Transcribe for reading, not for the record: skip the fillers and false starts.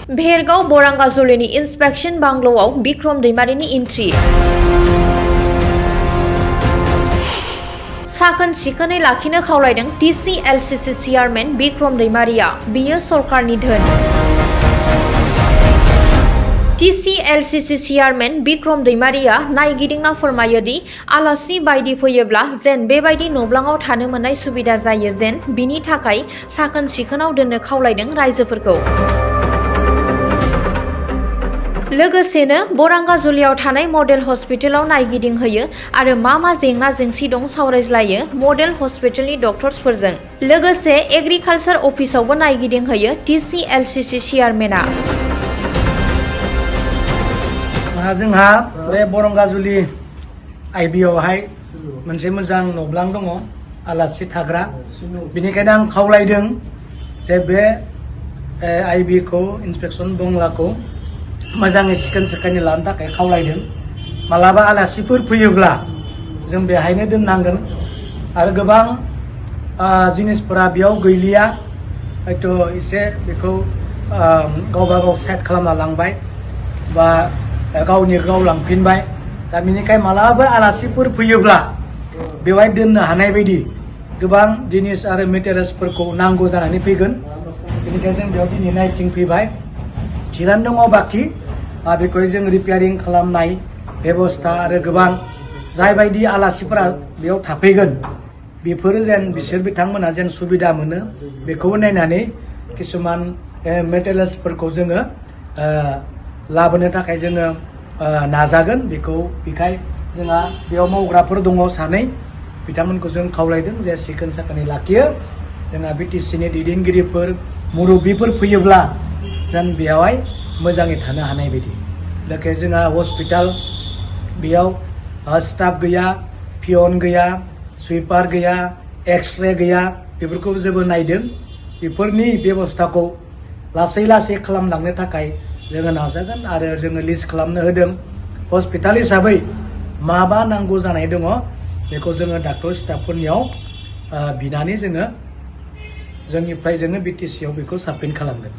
भेरगाव बरांगाजुलिनि इन्सपेक्शन बांग्ल'आव बिक्रम दैमारिनि एन्ट्रि। साखोन सिखोनै लाखिनो खावलायदों TCLCC चेयारमेन बिक्रम दैमारिया। बियो सरकारनि धोन। TCLCC चेयारमेन बिक्रम दैमारिया नायगिदिंना फोरमायो दि आलासि बायदि फैयोब्ला जेन बेबायदि न'ब्लाङाव थानो मोननाय सुबिदा जायो जेन बिनि थाखाय साखोन सिखोनाव दोननो खावलायदों रायजोफोरखौ। लोगोसेनो बरांगाजुलियाव थानाय मडेल हस्पिटालाव नायगिदिंहैयो आरो मा जेंना जेंसि दं सावरायज्लायो मडेल हस्पिटालनि डक्टर्सफोरजों। लोगोसे एग्रिकालचार अफिसावबो नायगिदिंहैयो TCLCC चेयारमेना। जोंहा बे बरंगाजुलि आइबियावहाय मोनसे मोजां न'ब्लां दङ आलासि थाग्रा। बेनिखायनो आं खावलायदों जे बे आइबिखौ इन्सपेक्शन बंगलाखौ मोजाङै सिखोन साखोनै लानो थाखाय खावलायदों। मालाबा आलासिफोर फैयोब्ला जों बेहायनो दोननांगोन आरो गोबां जिनिसफोरा बेयाव गैलिया हयथ' एसे बेखौ गावबा गाव साइड खालामना लांबाय बा गावनि गाव लांफिनबाय। दा बेनिखायनो मालाबा आलासिफोर फैयोब्ला बेवहाय दोननो हानाय बायदि गोबां जिनिस आरो मेटेरियल्सफोरखौ नांगौ जानानै फैगोन। बेनिखायनो जों बेयाव दिनै नायथिं फैबाय। थिगानो दङ बाखि बेखौ जों रिपेयारिं खालामनाय बेबस्था आरो गोबां जायबायदि आलासिफोरा बेयाव थाफैगोन बेफोरो जेन बिसोर बिथांमोना जेन सुबिदा मोनो बेखौबो नायनानै किसुमान मेटेरियल्सफोरखौ जोङो लाबोनो थाखाय जोङो नाजागोन। बेखाय जोंहा बेयाव मावग्राफोर दङ सानै बिथांमोनखौ जों खावलायदों जे सिखोन साखोनै लाखियो। जोंहा BTCनि दैदेनगिरिफोर मुरब्बिफोर फैयोब्ला जेन बेयावहाय मोजाङै थानो हानाय बायदि। लोगोसे जोंहा हस्पिटाल बेयाव स्टाफ गैया, पियन गैया, सुइपार गैया, एक्सरे गैया, बेफोरखौ जेबो नायदों। बेफोरनि बेबस्थाखौ लासै लासै खालामलांनो थाखाय जोङो नाजागोन आरो जोङो लिस्ट खालामनो होदों। हस्पिटाल हिसाबै मा नांगौ जानाय दङ बेखौ जोङो डाक्टर स्टाफफोरनियाव बिनानै जोङो जोंनिफ्राय BTCआव बेखौ साबमिट खालामगोन।